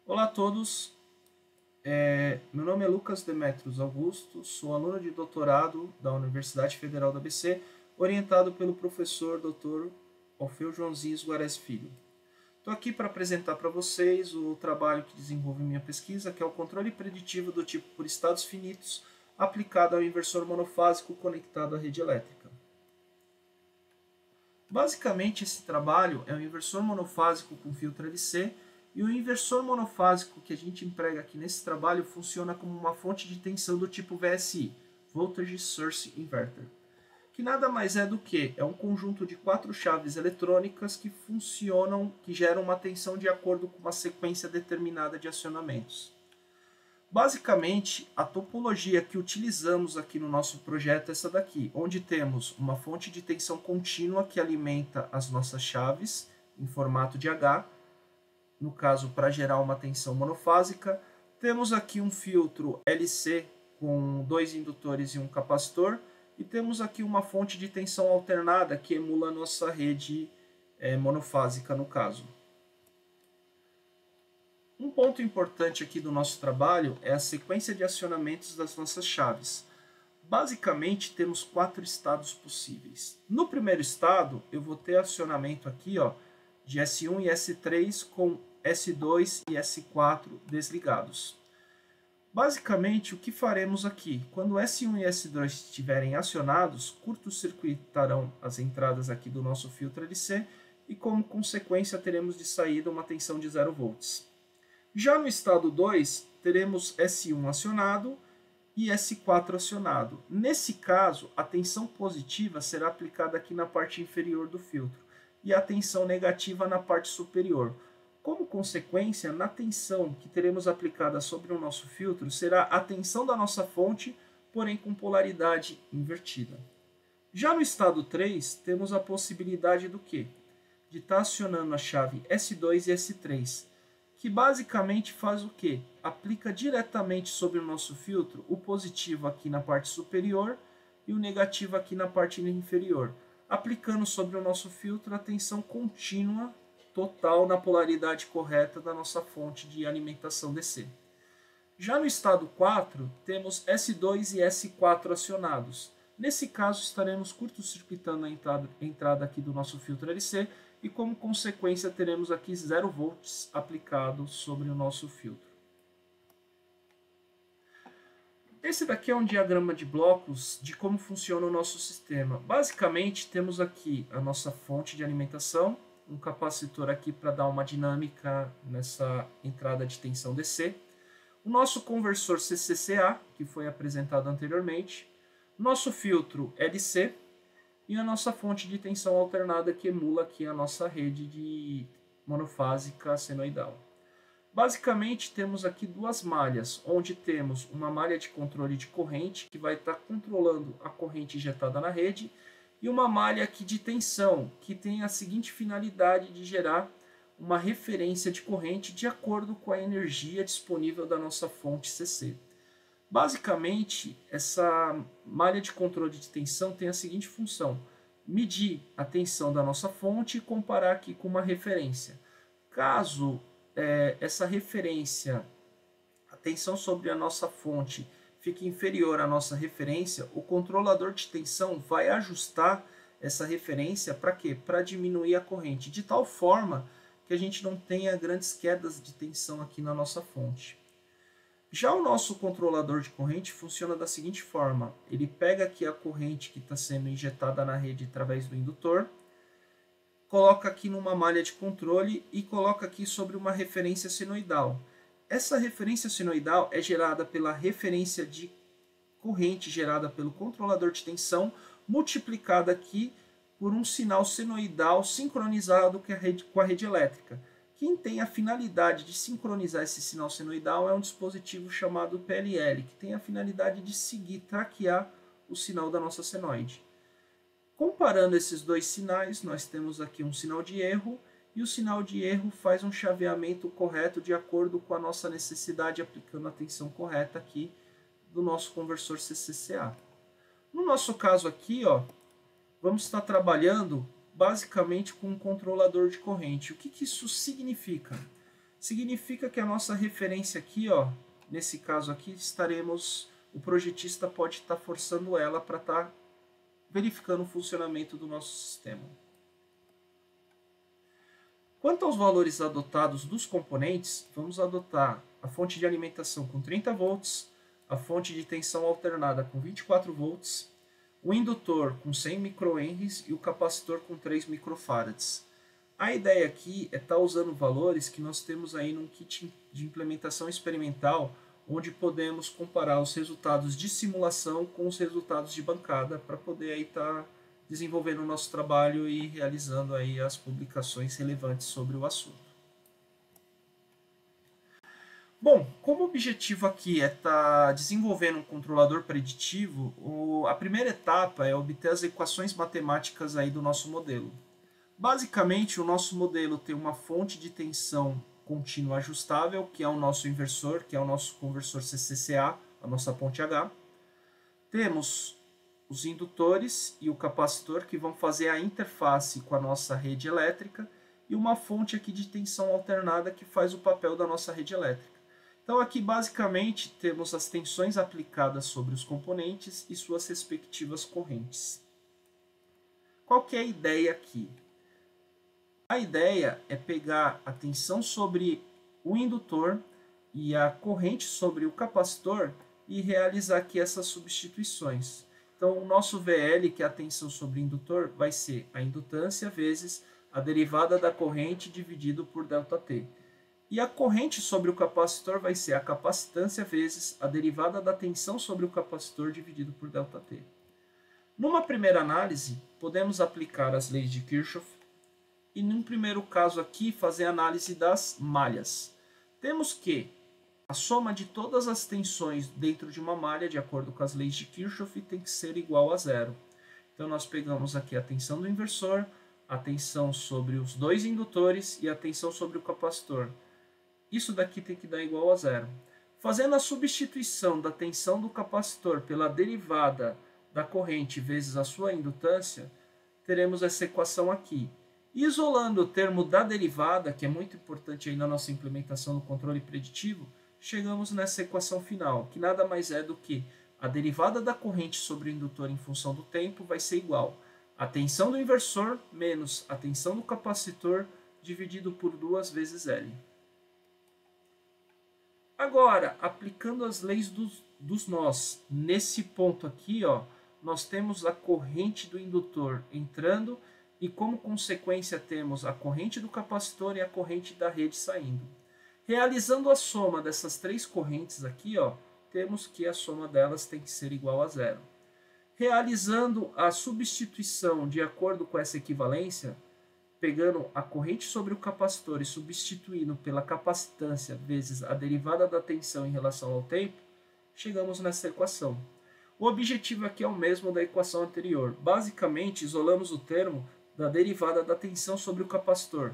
Olá a todos, meu nome é Lucas Demetrios Augusto, sou aluno de doutorado da Universidade Federal do ABC, orientado pelo professor Dr. Alfeu Joãozinho Guares Filho. Estou aqui para apresentar para vocês o trabalho que desenvolve minha pesquisa, que é o controle preditivo do tipo por estados finitos aplicado ao inversor monofásico conectado à rede elétrica. Basicamente, esse trabalho é um inversor monofásico com filtro LC, e o inversor monofásico que a gente emprega aqui nesse trabalho funciona como uma fonte de tensão do tipo VSI, Voltage Source Inverter, que nada mais é do que um conjunto de 4 chaves eletrônicas que funcionam, que geram uma tensão de acordo com uma sequência determinada de acionamentos. Basicamente, a topologia que utilizamos aqui no nosso projeto é essa daqui, onde temos uma fonte de tensão contínua que alimenta as nossas chaves em formato de H, no caso para gerar uma tensão monofásica. Temos aqui um filtro LC com 2 indutores e um capacitor, e temos aqui uma fonte de tensão alternada que emula a nossa rede monofásica no caso. Um ponto importante aqui do nosso trabalho é a sequência de acionamentos das nossas chaves. Basicamente, temos 4 estados possíveis. No primeiro estado, eu vou ter acionamento aqui de S1 e S3 com S2 e S4 desligados. Basicamente, o que faremos aqui? Quando S1 e S2 estiverem acionados, curto-circuitarão as entradas aqui do nosso filtro LC e, como consequência, teremos de saída uma tensão de 0 volts. Já no estado 2, teremos S1 acionado e S4 acionado. Nesse caso, a tensão positiva será aplicada aqui na parte inferior do filtro e a tensão negativa na parte superior. Como consequência, na tensão que teremos aplicada sobre o nosso filtro será a tensão da nossa fonte, porém com polaridade invertida. Já no estado 3, temos a possibilidade do quê? De estar acionando a chave S2 e S3, que basicamente faz o quê? Aplica diretamente sobre o nosso filtro o positivo aqui na parte superior e o negativo aqui na parte inferior, aplicando sobre o nosso filtro a tensão contínua total na polaridade correta da nossa fonte de alimentação DC. Já no estado 4, temos S2 e S4 acionados. Nesse caso, estaremos curto-circuitando a entrada aqui do nosso filtro LC e, como consequência, teremos aqui 0 volts aplicado sobre o nosso filtro. Esse daqui é um diagrama de blocos de como funciona o nosso sistema. Basicamente, temos aqui a nossa fonte de alimentação, um capacitor aqui para dar uma dinâmica nessa entrada de tensão DC, o nosso conversor CCCA, que foi apresentado anteriormente, nosso filtro LC e a nossa fonte de tensão alternada que emula aqui a nossa rede de monofásica senoidal. Basicamente, temos aqui 2 malhas, onde temos uma malha de controle de corrente, que vai estar controlando a corrente injetada na rede, e uma malha aqui de tensão, que tem a seguinte finalidade de gerar uma referência de corrente de acordo com a energia disponível da nossa fonte CC. Basicamente, essa malha de controle de tensão tem a seguinte função: medir a tensão da nossa fonte e comparar aqui com uma referência. Caso essa referência, a tensão sobre a nossa fonte, fique inferior à nossa referência, o controlador de tensão vai ajustar essa referência para quê? Para diminuir a corrente, de tal forma que a gente não tenha grandes quedas de tensão aqui na nossa fonte. Já o nosso controlador de corrente funciona da seguinte forma: ele pega aqui a corrente que está sendo injetada na rede através do indutor, coloca aqui numa malha de controle e coloca aqui sobre uma referência senoidal. Essa referência senoidal é gerada pela referência de corrente gerada pelo controlador de tensão, multiplicada aqui por um sinal senoidal sincronizado com a rede elétrica. Quem tem a finalidade de sincronizar esse sinal senoidal é um dispositivo chamado PLL, que tem a finalidade de seguir, traquear o sinal da nossa senoide. Comparando esses 2 sinais, nós temos aqui um sinal de erro, e o sinal de erro faz um chaveamento correto de acordo com a nossa necessidade, aplicando a tensão correta aqui do nosso conversor CCCA. No nosso caso aqui, vamos estar trabalhando basicamente com um controlador de corrente. O que isso significa? significa que a nossa referência aqui, ó, nesse caso aqui, o projetista pode estar forçando ela para estar verificando o funcionamento do nosso sistema. Quanto aos valores adotados dos componentes, vamos adotar a fonte de alimentação com 30 volts, a fonte de tensão alternada com 24 volts, o indutor com 100 microhenries e o capacitor com 3 microfarads. A ideia aqui é estar usando valores que nós temos aí num kit de implementação experimental, onde podemos comparar os resultados de simulação com os resultados de bancada para poder aí estar desenvolvendo o nosso trabalho e realizando aí as publicações relevantes sobre o assunto. Bom, como o objetivo aqui é estar desenvolvendo um controlador preditivo, a primeira etapa é obter as equações matemáticas aí do nosso modelo. Basicamente, o nosso modelo tem uma fonte de tensão contínua ajustável, que é o nosso inversor, que é o nosso conversor CCCA, a nossa ponte H. Temos os indutores e o capacitor que vão fazer a interface com a nossa rede elétrica e uma fonte aqui de tensão alternada que faz o papel da nossa rede elétrica. Então aqui basicamente temos as tensões aplicadas sobre os componentes e suas respectivas correntes. Qual que é a ideia aqui? A ideia é pegar a tensão sobre o indutor e a corrente sobre o capacitor e realizar aqui essas substituições. Então, o nosso VL, que é a tensão sobre o indutor, vai ser a indutância vezes a derivada da corrente dividido por ΔT. E a corrente sobre o capacitor vai ser a capacitância vezes a derivada da tensão sobre o capacitor dividido por ΔT. Numa primeira análise, podemos aplicar as leis de Kirchhoff e, num primeiro caso aqui, fazer a análise das malhas. Temos que a soma de todas as tensões dentro de uma malha, de acordo com as leis de Kirchhoff, tem que ser igual a zero. Então, nós pegamos aqui a tensão do inversor, a tensão sobre os dois indutores e a tensão sobre o capacitor. Isso daqui tem que dar igual a zero. Fazendo a substituição da tensão do capacitor pela derivada da corrente vezes a sua indutância, teremos essa equação aqui. Isolando o termo da derivada, que é muito importante aí na nossa implementação do controle preditivo, chegamos nessa equação final, que nada mais é do que a derivada da corrente sobre o indutor em função do tempo vai ser igual a tensão do inversor menos a tensão do capacitor dividido por 2 vezes L. Agora, aplicando as leis dos nós, nesse ponto aqui, ó, nós temos a corrente do indutor entrando e, como consequência, temos a corrente do capacitor e a corrente da rede saindo. Realizando a soma dessas três correntes aqui, ó, temos que a soma delas tem que ser igual a zero. Realizando a substituição de acordo com essa equivalência, pegando a corrente sobre o capacitor e substituindo pela capacitância vezes a derivada da tensão em relação ao tempo, chegamos nessa equação. O objetivo aqui é o mesmo da equação anterior. Basicamente, isolamos o termo da derivada da tensão sobre o capacitor.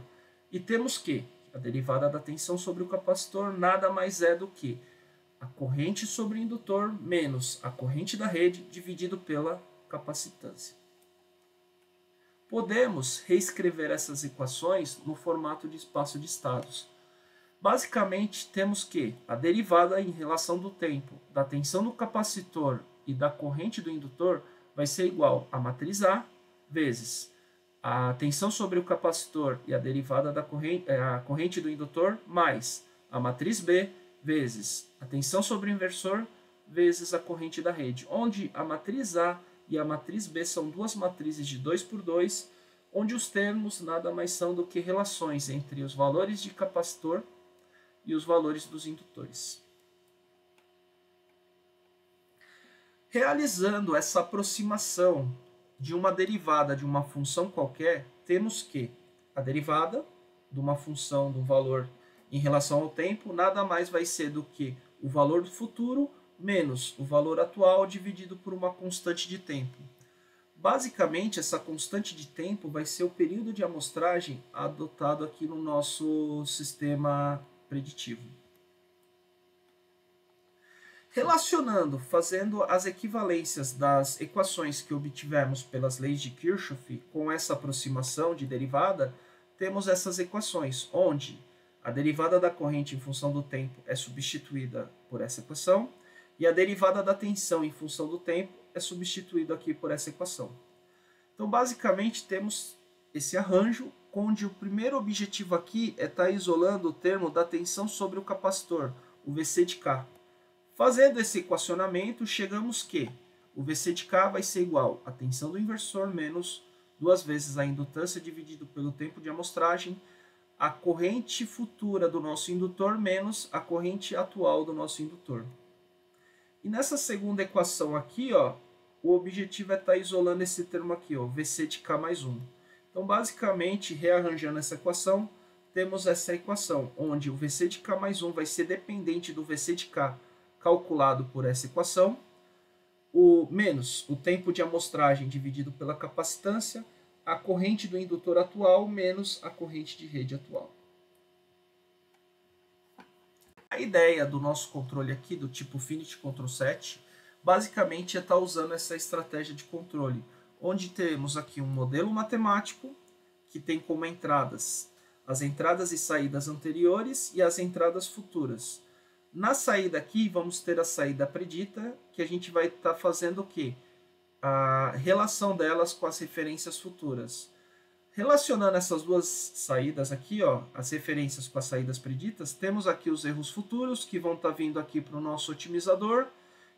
E temos que a derivada da tensão sobre o capacitor nada mais é do que a corrente sobre o indutor menos a corrente da rede dividido pela capacitância. Podemos reescrever essas equações no formato de espaço de estados. Basicamente, temos que a derivada em relação do tempo da tensão do capacitor e da corrente do indutor vai ser igual a matriz A vezes a tensão sobre o capacitor e a derivada da corrente do indutor mais a matriz B vezes a tensão sobre o inversor vezes a corrente da rede, onde a matriz A e a matriz B são duas matrizes de 2 por 2, onde os termos nada mais são do que relações entre os valores de capacitor e os valores dos indutores. Realizando essa aproximação de uma derivada de uma função qualquer, temos que a derivada de uma função de um valor em relação ao tempo nada mais vai ser do que o valor do futuro menos o valor atual dividido por uma constante de tempo. Basicamente, essa constante de tempo vai ser o período de amostragem adotado aqui no nosso sistema preditivo. Relacionando, fazendo as equivalências das equações que obtivemos pelas leis de Kirchhoff com essa aproximação de derivada, temos essas equações, onde A derivada da corrente em função do tempo é substituída por essa equação, e a derivada da tensão em função do tempo é substituída aqui por essa equação. Então, basicamente, temos esse arranjo, onde o primeiro objetivo aqui é estar isolando o termo da tensão sobre o capacitor, o VC de K. Fazendo esse equacionamento, chegamos que o VC de K vai ser igual à tensão do inversor menos 2 vezes a indutância dividido pelo tempo de amostragem, a corrente futura do nosso indutor menos a corrente atual do nosso indutor. E nessa segunda equação aqui, ó, o objetivo é estar isolando esse termo aqui, ó, VC de K mais 1. Então, basicamente, rearranjando essa equação, temos essa equação, onde o VC de K mais 1 vai ser dependente do VC de K calculado por essa equação, menos o tempo de amostragem dividido pela capacitância, a corrente do indutor atual menos a corrente de rede atual. A ideia do nosso controle aqui, do tipo Finite Control Set, basicamente é estar usando essa estratégia de controle, onde temos aqui um modelo matemático que tem como entradas as entradas e saídas anteriores e as entradas futuras. Na saída aqui, vamos ter a saída predita, que a gente vai estar fazendo o quê? A relação delas com as referências futuras. Relacionando essas duas saídas aqui, ó, as referências com as saídas preditas, temos aqui os erros futuros, que vão estar vindo aqui para o nosso otimizador,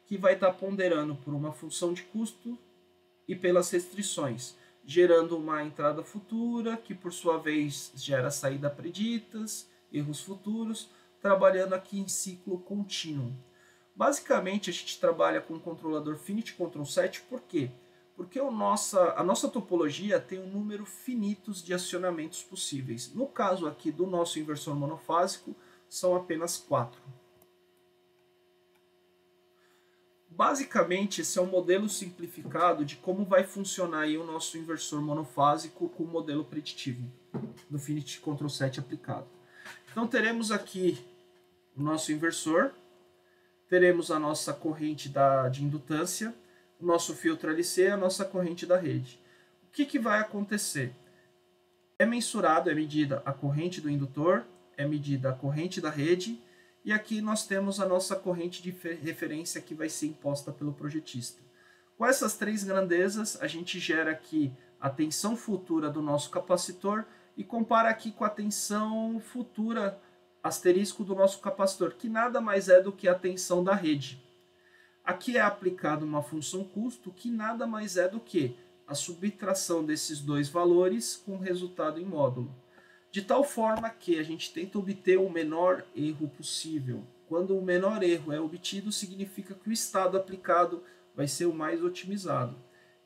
que vai estar ponderando por uma função de custo e pelas restrições, gerando uma entrada futura, que por sua vez gera saída preditas, erros futuros, trabalhando aqui em ciclo contínuo. Basicamente, a gente trabalha com o controlador Finite Control Set, por quê? Porque a nossa topologia tem um número finito de acionamentos possíveis. No caso aqui do nosso inversor monofásico, são apenas 4. Basicamente, esse é um modelo simplificado de como vai funcionar aí o nosso inversor monofásico com o modelo preditivo do Finite Control Set aplicado. Então, teremos aqui o nosso inversor, teremos a nossa corrente de indutância, o nosso filtro LC e a nossa corrente da rede. O que vai acontecer? É mensurado, é medida a corrente do indutor, é medida a corrente da rede, e aqui nós temos a nossa corrente de referência que vai ser imposta pelo projetista. Com essas três grandezas, a gente gera aqui a tensão futura do nosso capacitor e compara aqui com a tensão futura asterisco do nosso capacitor, que nada mais é do que a tensão da rede. Aqui é aplicada uma função custo, que nada mais é do que a subtração desses dois valores com resultado em módulo. De tal forma que a gente tenta obter o menor erro possível. Quando o menor erro é obtido, significa que o estado aplicado vai ser o mais otimizado.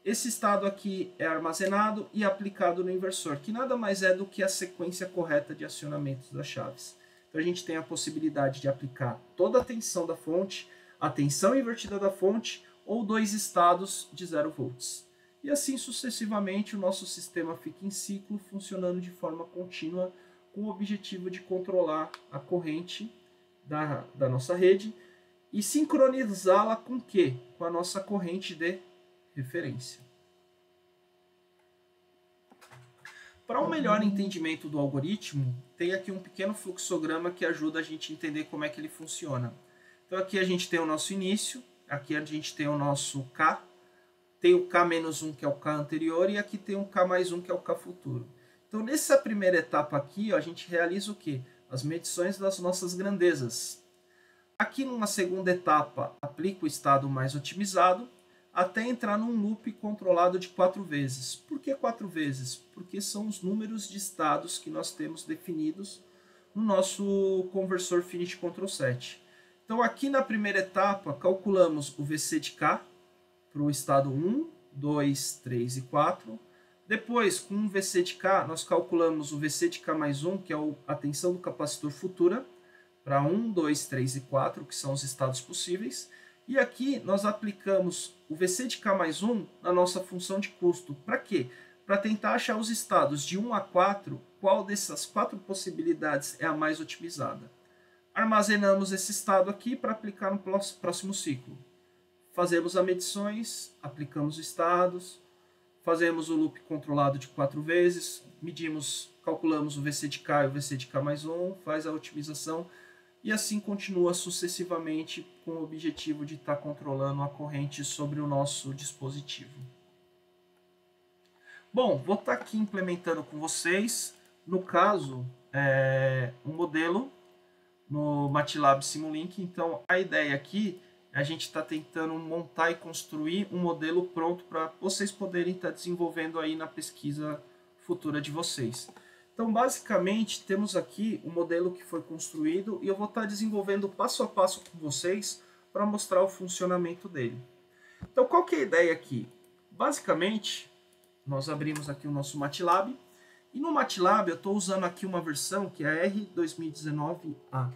Esse estado aqui é armazenado e aplicado no inversor, que nada mais é do que a sequência correta de acionamentos das chaves. Então a gente tem a possibilidade de aplicar toda a tensão da fonte, a tensão invertida da fonte ou dois estados de 0 volts. E assim sucessivamente o nosso sistema fica em ciclo, funcionando de forma contínua, com o objetivo de controlar a corrente da nossa rede e sincronizá-la com o quê? Com a nossa corrente de referência. Para um melhor entendimento do algoritmo, tem aqui um pequeno fluxograma que ajuda a gente a entender como é que ele funciona. Então aqui a gente tem o nosso início, aqui a gente tem o nosso K, tem o K-1 que é o K anterior e aqui tem o K+1 que é o K futuro. Então nessa primeira etapa aqui, ó, a gente realiza o quê? As medições das nossas grandezas. Aqui numa segunda etapa, aplica o estado mais otimizado até entrar num loop controlado de 4 vezes. Por que 4 vezes? Porque são os números de estados que nós temos definidos no nosso conversor Finite Control Set. Então aqui na primeira etapa, calculamos o VC de K para o estado 1, 2, 3 e 4. Depois, com o VC de K, nós calculamos o VC de K mais 1, que é a tensão do capacitor futura, para 1, 2, 3 e 4, que são os estados possíveis. E aqui nós aplicamos o VC de K mais 1 na nossa função de custo. Para quê? Para tentar achar os estados de 1 a 4, qual dessas 4 possibilidades é a mais otimizada. Armazenamos esse estado aqui para aplicar no próximo ciclo. Fazemos as medições, aplicamos os estados, fazemos o loop controlado de 4 vezes, medimos calculamos o VC de K e o VC de K mais 1, faz a otimização e assim continua sucessivamente com o objetivo de estar controlando a corrente sobre o nosso dispositivo. Bom, vou estar aqui implementando com vocês, no caso, um modelo no MATLAB Simulink. Então, a ideia aqui é a gente está tentando montar e construir um modelo pronto para vocês poderem estar desenvolvendo aí na pesquisa futura de vocês. Então, basicamente, temos aqui um modelo que foi construído e eu vou estar desenvolvendo passo a passo com vocês para mostrar o funcionamento dele. Então, qual que é a ideia aqui? Basicamente, nós abrimos aqui o nosso MATLAB e no MATLAB eu estou usando aqui uma versão que é a R2019A.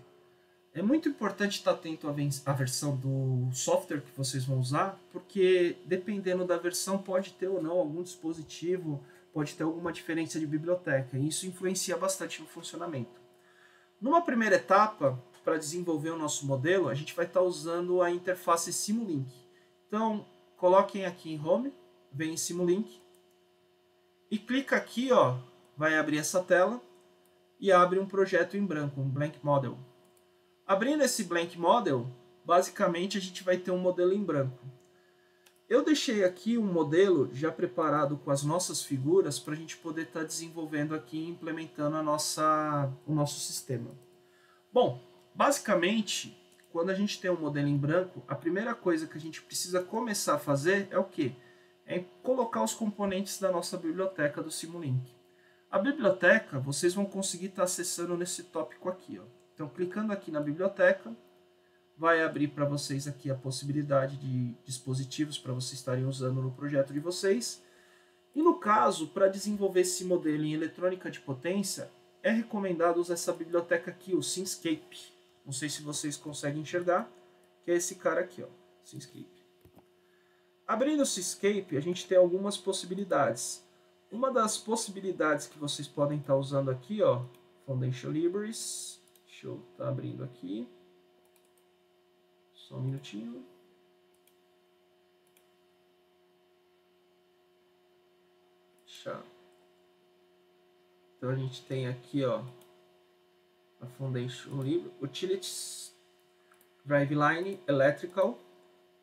É muito importante estar atento à versão do software que vocês vão usar, porque dependendo da versão pode ter ou não algum dispositivo, pode ter alguma diferença de biblioteca, e isso influencia bastante no funcionamento. Numa primeira etapa, para desenvolver o nosso modelo, a gente vai estar usando a interface Simulink. Então, coloquem aqui em Home, vem em Simulink, e clica aqui, ó, vai abrir essa tela, e abre um projeto em branco, um Blank Model. Abrindo esse Blank Model, basicamente a gente vai ter um modelo em branco. Eu deixei aqui um modelo já preparado com as nossas figuras para a gente poder estar desenvolvendo aqui e implementando o nosso sistema. Bom, basicamente, quando a gente tem um modelo em branco, a primeira coisa que a gente precisa começar a fazer é o quê? É colocar os componentes da nossa biblioteca do Simulink. A biblioteca, vocês vão conseguir estar acessando nesse tópico aqui, ó. Então, clicando aqui na biblioteca, vai abrir para vocês aqui a possibilidade de dispositivos para vocês estarem usando no projeto de vocês. E no caso, para desenvolver esse modelo em eletrônica de potência, é recomendado usar essa biblioteca aqui, o Simscape. Não sei se vocês conseguem enxergar, que é esse cara aqui, ó, Simscape. Abrindo o Simscape, a gente tem algumas possibilidades. Uma das possibilidades que vocês podem estar usando aqui, ó, Foundation Libraries. Deixa eu estar abrindo aqui. Só um minutinho. Então a gente tem aqui, ó, a Foundation Library, Utilities, Driveline, Electrical.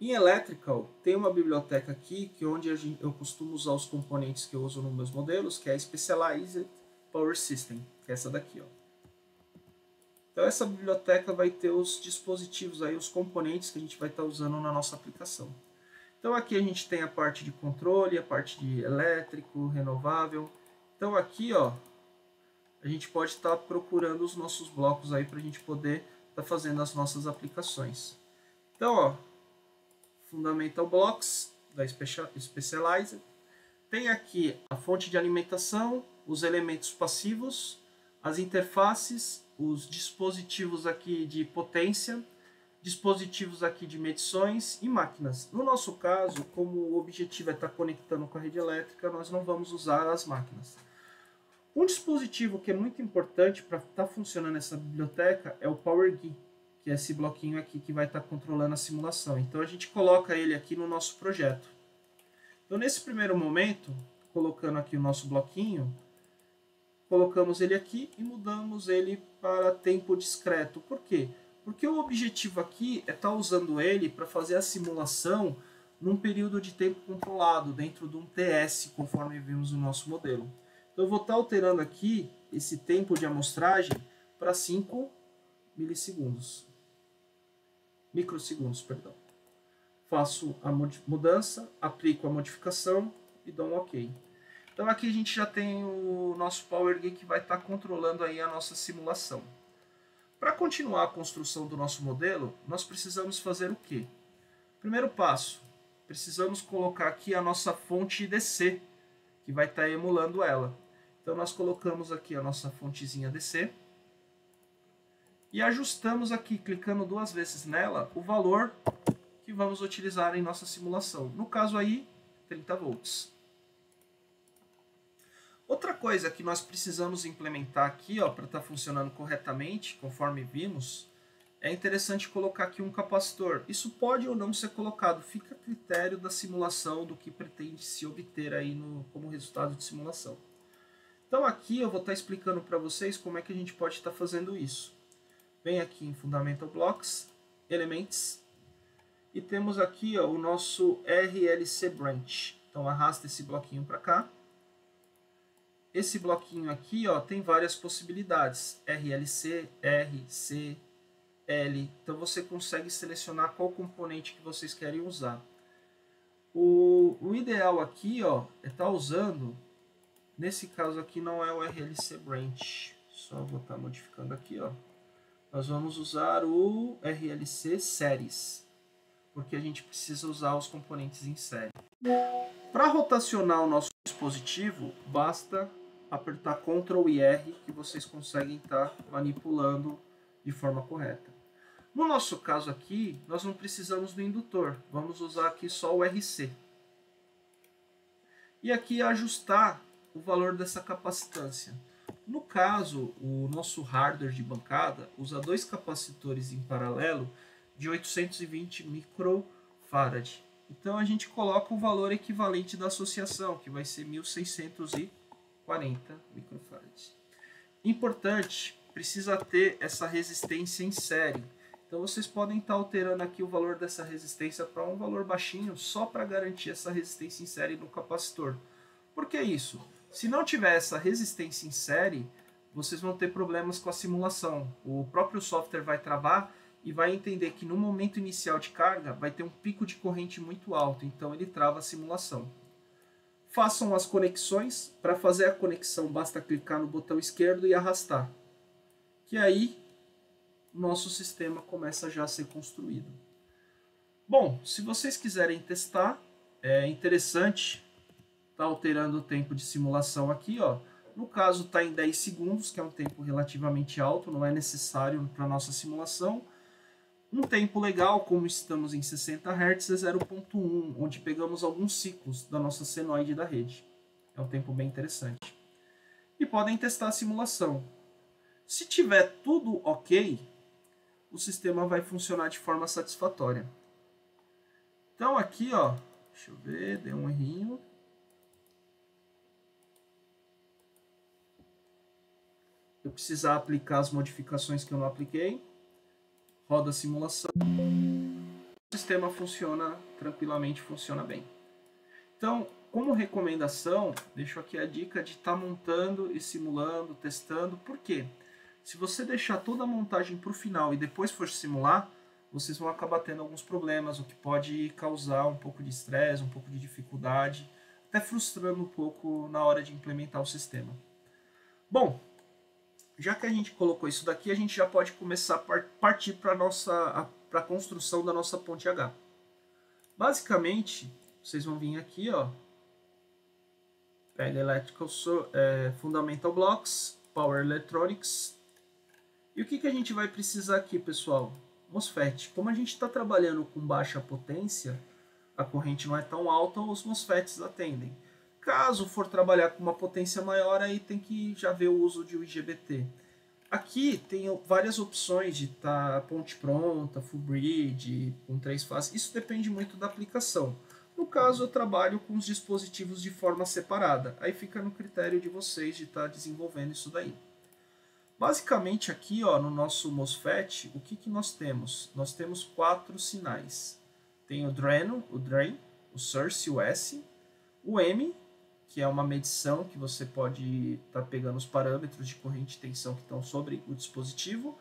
Em Electrical tem uma biblioteca aqui que onde eu costumo usar os componentes que eu uso nos meus modelos, que é a Specialized Power System, que é essa daqui, ó. Então essa biblioteca vai ter os dispositivos aí, os componentes que a gente vai estar usando na nossa aplicação. Então aqui a gente tem a parte de controle, a parte de elétrico, renovável. Então aqui, ó, a gente pode estar procurando os nossos blocos aí para a gente poder estar fazendo as nossas aplicações. Então, ó, Fundamental Blocks da Specialized. Tem aqui a fonte de alimentação, os elementos passivos, as interfaces, os dispositivos aqui de potência, dispositivos aqui de medições e máquinas. No nosso caso, como o objetivo é estar conectando com a rede elétrica, nós não vamos usar as máquinas. Um dispositivo que é muito importante para estar funcionando essa biblioteca é o PowerGui, que é esse bloquinho aqui que vai estar controlando a simulação. Então a gente coloca ele aqui no nosso projeto. Então nesse primeiro momento, colocando aqui o nosso bloquinho, colocamos ele aqui e mudamos ele para tempo discreto. Por quê? Porque o objetivo aqui é estar usando ele para fazer a simulação num período de tempo controlado, dentro de um TS, conforme vimos no nosso modelo. Então eu vou estar alterando aqui esse tempo de amostragem para 5 microsegundos, perdão. Faço a mudança, aplico a modificação e dou um OK. Então aqui a gente já tem o nosso PowerGui que vai estar controlando aí a nossa simulação. Para continuar a construção do nosso modelo, nós precisamos fazer o quê? Primeiro passo, precisamos colocar aqui a nossa fonte DC, que vai estar emulando ela. Então nós colocamos aqui a nossa fontezinha DC e ajustamos aqui, clicando 2 vezes nela, o valor que vamos utilizar em nossa simulação. No caso aí, 30 volts. Outra coisa que nós precisamos implementar aqui, para estar funcionando corretamente, conforme vimos, é interessante colocar aqui um capacitor. Isso pode ou não ser colocado, fica a critério da simulação, do que pretende se obter aí como resultado de simulação. Então aqui eu vou estar explicando para vocês como é que a gente pode estar fazendo isso. Vem aqui em Fundamental Blocks, Elements, e temos aqui ó, o nosso RLC Branch. Então arrasta esse bloquinho para cá. Esse bloquinho aqui ó, tem várias possibilidades, RLC, R, C, L. Então você consegue selecionar qual componente que vocês querem usar. O ideal aqui ó, é estar usando, nesse caso aqui não é o RLC Branch, só vou estar modificando aqui ó. Nós vamos usar o RLC Series, porque a gente precisa usar os componentes em série. Para rotacionar o nosso dispositivo, basta apertar Ctrl e R que vocês conseguem estar manipulando de forma correta. No nosso caso aqui, nós não precisamos do indutor, vamos usar aqui só o RC. E aqui ajustar o valor dessa capacitância. No caso, o nosso hardware de bancada usa dois capacitores em paralelo de 820 microfarad. Então a gente coloca o valor equivalente da associação, que vai ser 1640 microfarads. Importante, precisa ter essa resistência em série. Então vocês podem estar alterando aqui o valor dessa resistência para um valor baixinho, só para garantir essa resistência em série no capacitor. Por que isso? Se não tiver essa resistência em série, vocês vão ter problemas com a simulação. O próprio software vai travar e vai entender que no momento inicial de carga vai ter um pico de corrente muito alto, então ele trava a simulação. Façam as conexões. Para fazer a conexão basta clicar no botão esquerdo e arrastar, que aí nosso sistema começa já a ser construído. Bom, se vocês quiserem testar, é interessante estar alterando o tempo de simulação aqui, ó. No caso está em 10 segundos, que é um tempo relativamente alto, não é necessário para a nossa simulação. Um tempo legal, como estamos em 60 Hz, é 0.1, onde pegamos alguns ciclos da nossa senoide da rede. É um tempo bem interessante. E podem testar a simulação. Se tiver tudo ok, o sistema vai funcionar de forma satisfatória. Então aqui, ó, deixa eu ver, deu um errinho. Eu precisar aplicar as modificações que eu não apliquei. Roda a simulação. O sistema funciona tranquilamente, funciona bem. Então, como recomendação, deixo aqui a dica de estar montando e simulando, testando. Por quê? Se você deixar toda a montagem para o final e depois for simular, vocês vão acabar tendo alguns problemas, o que pode causar um pouco de estresse, um pouco de dificuldade, até frustrando um pouco na hora de implementar o sistema. Bom, já que a gente colocou isso daqui, a gente já pode começar a partir para a construção da nossa ponte H. Basicamente, vocês vão vir aqui, ó, pega Fundamental Blocks, Power Electronics. E o que a gente vai precisar aqui, pessoal? MOSFET. Como a gente está trabalhando com baixa potência, a corrente não é tão alta, os MOSFETs atendem. Caso for trabalhar com uma potência maior, aí tem que já ver o uso de um IGBT. Aqui tem várias opções de ponte pronta, full bridge, com 3 fases. Isso depende muito da aplicação. No caso, eu trabalho com os dispositivos de forma separada. Aí fica no critério de vocês de estar desenvolvendo isso daí. Basicamente aqui, ó, no nosso MOSFET, o que nós temos? Nós temos 4 sinais. Tem o drain, o source, o S, o M, que é uma medição que você pode estar pegando os parâmetros de corrente e tensão que estão sobre o dispositivo,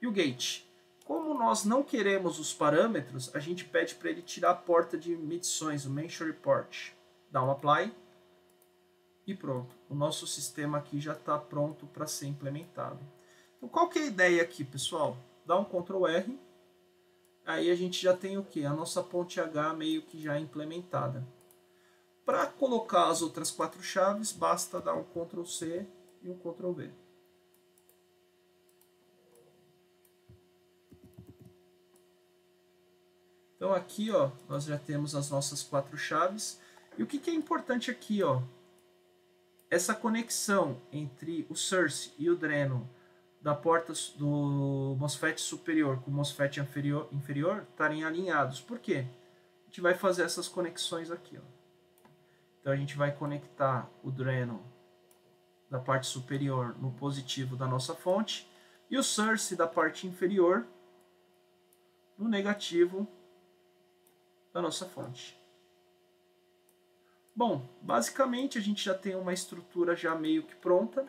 e o gate. Como nós não queremos os parâmetros, a gente pede para ele tirar a porta de medições, o measure port. Dá um apply e pronto. O nosso sistema aqui já está pronto para ser implementado. Então, qual que é a ideia aqui, pessoal? Dá um Ctrl R, aí a gente já tem o que? A nossa ponte H meio que já implementada. Para colocar as outras 4 chaves, basta dar um Ctrl C e um Ctrl V. Então aqui, ó, nós já temos as nossas 4 chaves. E o que é importante aqui, ó? Essa conexão entre o source e o dreno da porta do MOSFET superior com o MOSFET inferior estarem alinhados. Por quê? A gente vai fazer essas conexões aqui, ó. Então a gente vai conectar o dreno da parte superior no positivo da nossa fonte e o source da parte inferior no negativo da nossa fonte. Bom, basicamente a gente já tem uma estrutura já meio que pronta.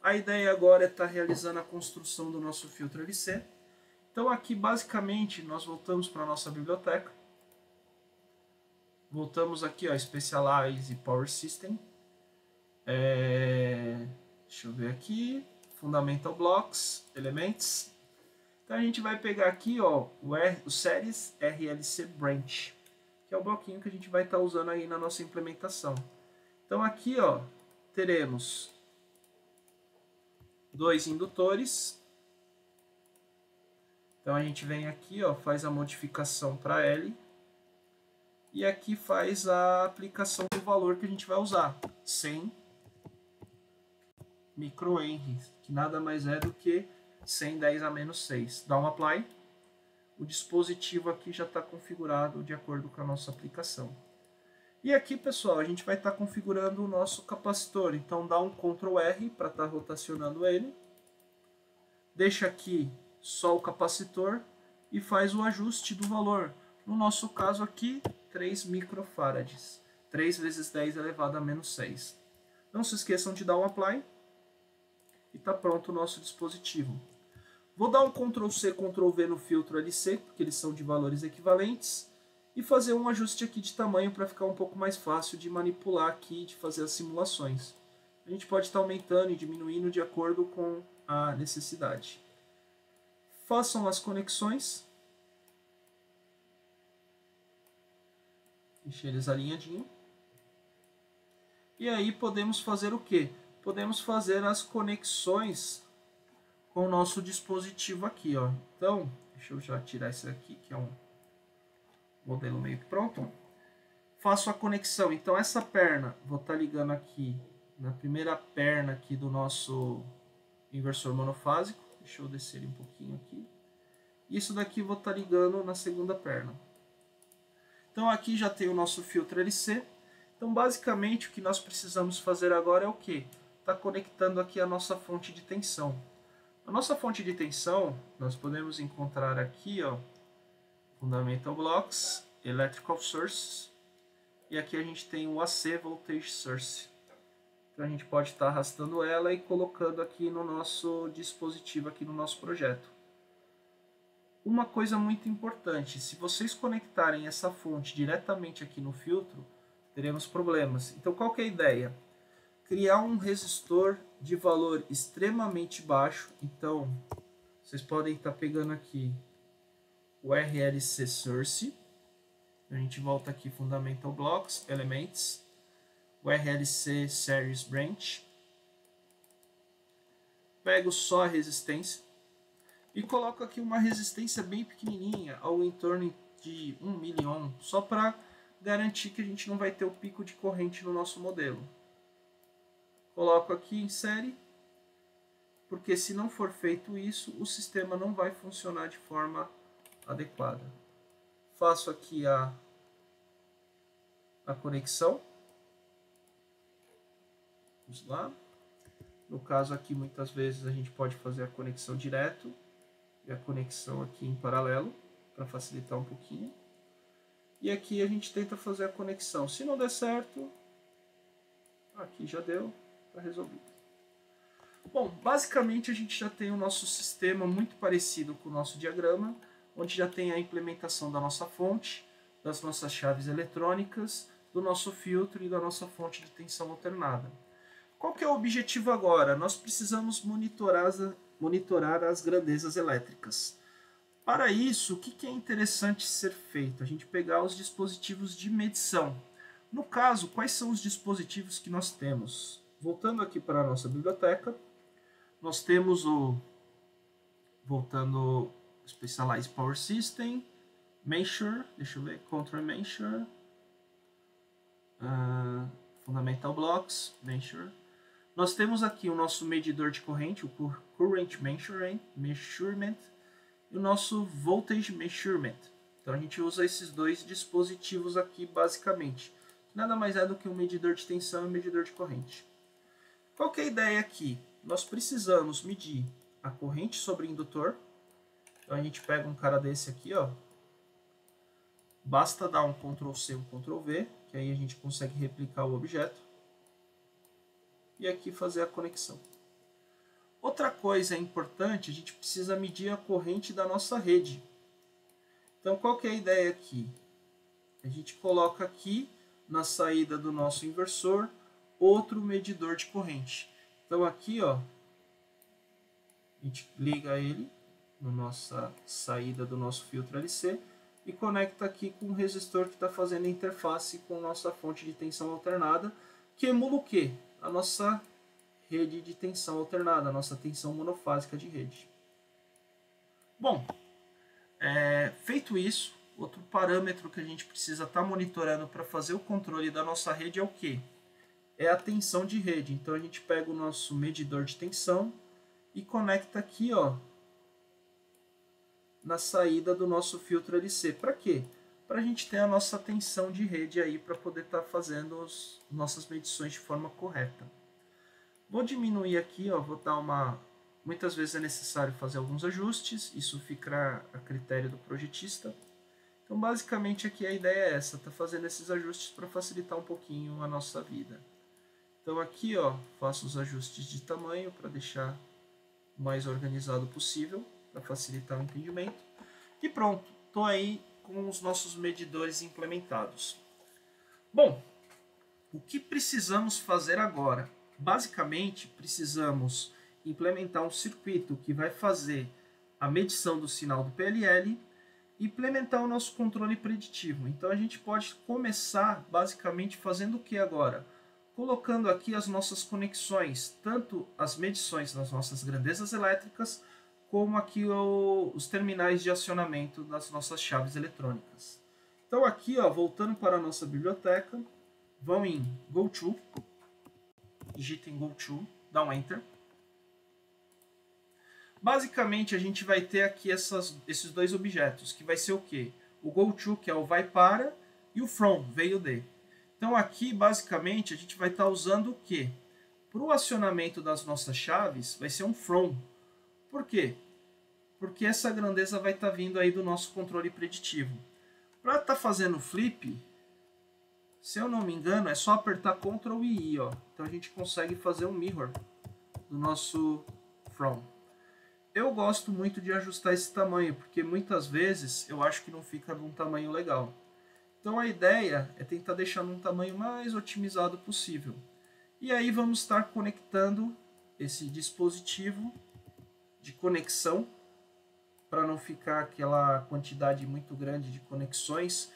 A ideia agora é estar realizando a construção do nosso filtro LC. Então aqui basicamente nós voltamos para a nossa biblioteca. Voltamos aqui, ó, Specialize Power System. Deixa eu ver aqui, Fundamental Blocks, Elements. Então a gente vai pegar aqui, ó, o Series RLC Branch, que é o bloquinho que a gente vai estar usando aí na nossa implementação. Então aqui, ó, teremos 2 indutores. Então a gente vem aqui, ó, faz a modificação para L. E aqui faz a aplicação do valor que a gente vai usar, 100 microhenry, que nada mais é do que 110 a menos 6. Dá um apply. O dispositivo aqui já está configurado de acordo com a nossa aplicação. E aqui, pessoal, a gente vai estar configurando o nosso capacitor. Então dá um Ctrl R para estar rotacionando ele. Deixa aqui só o capacitor e faz o ajuste do valor. No nosso caso aqui, 3 microfarads. 3 vezes 10 elevado a menos 6. Não se esqueçam de dar um apply. E está pronto o nosso dispositivo. Vou dar um Ctrl C, Ctrl V no filtro LC, porque eles são de valores equivalentes. E fazer um ajuste aqui de tamanho para ficar um pouco mais fácil de manipular aqui, de fazer as simulações. A gente pode estar aumentando e diminuindo de acordo com a necessidade. Façam as conexões. Deixe eles alinhadinhos. E aí podemos fazer o quê? Podemos fazer as conexões com o nosso dispositivo aqui, ó. Então, deixa eu já tirar esse aqui, que é um modelo meio que pronto. Faço a conexão. Então, essa perna, vou estar ligando aqui na primeira perna aqui do nosso inversor monofásico. Deixa eu descer ele um pouquinho aqui. Isso daqui vou estar ligando na segunda perna. Então, aqui já tem o nosso filtro LC. Então, basicamente, o que nós precisamos fazer agora é o quê? Está conectando aqui a nossa fonte de tensão. A nossa fonte de tensão, nós podemos encontrar aqui, ó, Fundamental Blocks, Electrical Source, e aqui a gente tem o AC Voltage Source. Então a gente pode estar arrastando ela e colocando aqui no nosso dispositivo, aqui no nosso projeto. Uma coisa muito importante, se vocês conectarem essa fonte diretamente aqui no filtro, teremos problemas. Então qual que é a ideia? Criar um resistor de valor extremamente baixo. Então, vocês podem estar pegando aqui o RLC Source. A gente volta aqui Fundamental Blocks, Elements. O RLC Series Branch. Pego só a resistência. E coloco aqui uma resistência bem pequenininha, algo em torno de 1 miliohm. Só para garantir que a gente não vai ter o pico de corrente no nosso modelo. Coloco aqui em série, porque se não for feito isso, o sistema não vai funcionar de forma adequada. Faço aqui a conexão. Vamos lá. No caso aqui, muitas vezes a gente pode fazer a conexão direto e a conexão aqui em paralelo, para facilitar um pouquinho. E aqui a gente tenta fazer a conexão. Se não der certo, aqui já deu. Resolvido. Bom, basicamente a gente já tem o nosso sistema muito parecido com o nosso diagrama, onde já tem a implementação da nossa fonte, das nossas chaves eletrônicas, do nosso filtro e da nossa fonte de tensão alternada. Qual que é o objetivo agora? Nós precisamos monitorar as grandezas elétricas. Para isso, o que é interessante ser feito? A gente pegar os dispositivos de medição. No caso, quais são os dispositivos que nós temos? Voltando aqui para a nossa biblioteca, nós temos voltando Specialized Power System, Measure, deixa eu ver, Control Measure, Fundamental Blocks, Measure. Nós temos aqui o nosso medidor de corrente, o Current Measurement, e o nosso Voltage Measurement. Então a gente usa esses dois dispositivos aqui basicamente. Nada mais é do que um medidor de tensão e um medidor de corrente. Qual que é a ideia aqui? Nós precisamos medir a corrente sobre indutor. Então a gente pega um cara desse aqui, ó. Basta dar um Ctrl C, um Ctrl V, que aí a gente consegue replicar o objeto. E aqui fazer a conexão. Outra coisa importante, a gente precisa medir a corrente da nossa rede. Então qual que é a ideia aqui? A gente coloca aqui na saída do nosso inversor outro medidor de corrente. Então aqui, ó, a gente liga ele na nossa saída do nosso filtro LC e conecta aqui com o resistor que está fazendo a interface com a nossa fonte de tensão alternada, que emula o quê? A nossa rede de tensão alternada, a nossa tensão monofásica de rede. Bom, feito isso, outro parâmetro que a gente precisa estar monitorando para fazer o controle da nossa rede é o quê? É a tensão de rede. Então a gente pega o nosso medidor de tensão e conecta aqui, ó, na saída do nosso filtro LC. Para quê? Para a gente ter a nossa tensão de rede aí para poder estar fazendo as nossas medições de forma correta. Vou diminuir aqui, ó, vou dar uma... Muitas vezes é necessário fazer alguns ajustes, isso fica a critério do projetista. Então basicamente aqui a ideia é essa, tá fazendo esses ajustes para facilitar um pouquinho a nossa vida. Então aqui, ó, faço os ajustes de tamanho para deixar o mais organizado possível, para facilitar o entendimento. E pronto, estou aí com os nossos medidores implementados. Bom, o que precisamos fazer agora? Basicamente, precisamos implementar um circuito que vai fazer a medição do sinal do PLL e implementar o nosso controle preditivo. Então a gente pode começar basicamente fazendo o que agora? Colocando aqui as nossas conexões, tanto as medições das nossas grandezas elétricas, como aqui os terminais de acionamento das nossas chaves eletrônicas. Então aqui, ó, voltando para a nossa biblioteca, vão em GoTo, digitem GoTo, dá um Enter. Basicamente a gente vai ter aqui esses dois objetos, que vai ser o quê? O GoTo, que é o vai para, e o From, veio de. Então aqui basicamente a gente vai estar usando o quê? Para o acionamento das nossas chaves vai ser um From. Por quê? Porque essa grandeza vai estar vindo aí do nosso controle preditivo. Para estar fazendo flip, se eu não me engano, é só apertar Ctrl e I, ó. Então a gente consegue fazer um mirror do nosso From. Eu gosto muito de ajustar esse tamanho, porque muitas vezes eu acho que não fica num tamanho legal. Então a ideia é tentar deixar num tamanho mais otimizado possível. E aí vamos estar conectando esse dispositivo de conexão, para não ficar aquela quantidade muito grande de conexões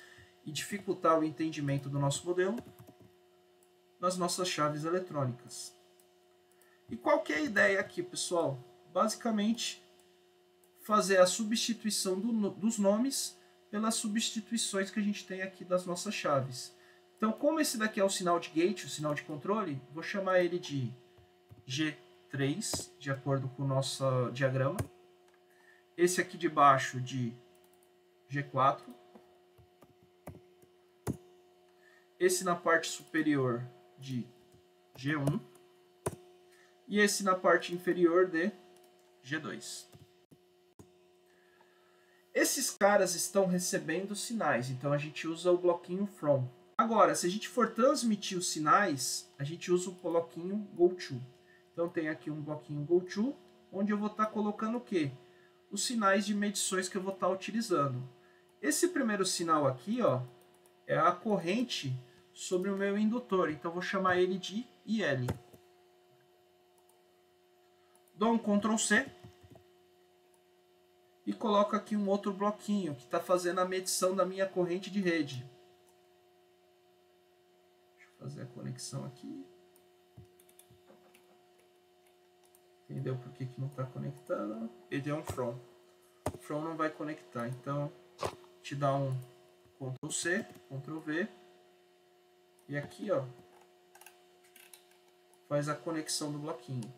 e dificultar o entendimento do nosso modelo, nas nossas chaves eletrônicas. E qual que é a ideia aqui, pessoal? Basicamente, fazer a substituição dos nomes pelas substituições que a gente tem aqui das nossas chaves. Então, como esse daqui é o sinal de gate, o sinal de controle, vou chamar ele de G3, de acordo com o nosso diagrama. Esse aqui de baixo de G4. Esse na parte superior de G1. E esse na parte inferior de G2. Esses caras estão recebendo sinais, então a gente usa o bloquinho From. Agora, se a gente for transmitir os sinais, a gente usa o bloquinho GoTo. Então tem aqui um bloquinho GoTo, onde eu vou estar colocando o quê? Os sinais de medições que eu vou estar utilizando. Esse primeiro sinal aqui, ó, é a corrente sobre o meu indutor, então eu vou chamar ele de IL. Dou um Ctrl C e coloco aqui um outro bloquinho que está fazendo a medição da minha corrente de rede. Deixa eu fazer a conexão aqui. Entendeu por que não está conectando? Ele é um From. O From não vai conectar, então te dá um Ctrl C, Ctrl V. E aqui, ó, faz a conexão do bloquinho.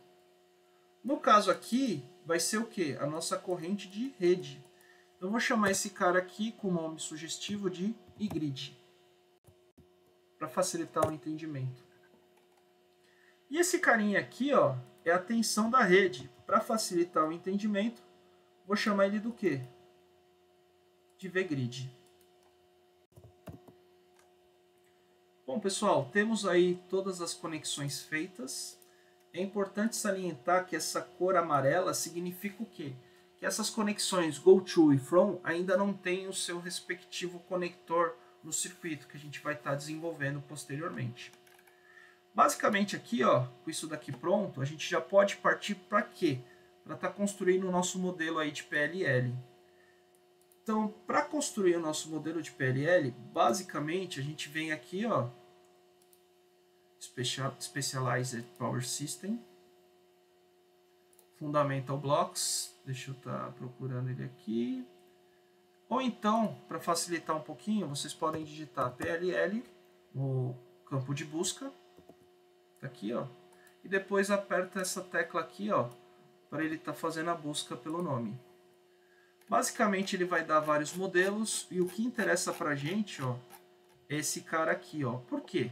No caso aqui, vai ser o quê? A nossa corrente de rede. Eu vou chamar esse cara aqui com o nome sugestivo de iGrid, para facilitar o entendimento. E esse carinha aqui, ó, é a tensão da rede. Para facilitar o entendimento, vou chamar ele do quê? De VGrid. Bom, pessoal, temos aí todas as conexões feitas. É importante salientar que essa cor amarela significa o quê? Que essas conexões GoTo e From ainda não têm o seu respectivo conector no circuito que a gente vai estar desenvolvendo posteriormente. Basicamente aqui, ó, com isso daqui pronto, a gente já pode partir para quê? Para estar construindo o nosso modelo aí de PLL. Então, para construir o nosso modelo de PLL, basicamente a gente vem aqui, ó, Specialized Power System, Fundamental Blocks, deixa eu estar procurando ele aqui. Ou então, para facilitar um pouquinho, vocês podem digitar PLL no campo de busca, tá aqui, ó, e depois aperta essa tecla aqui, ó, para ele estar fazendo a busca pelo nome. Basicamente ele vai dar vários modelos e o que interessa para a gente, ó, é esse cara aqui, ó. Por quê?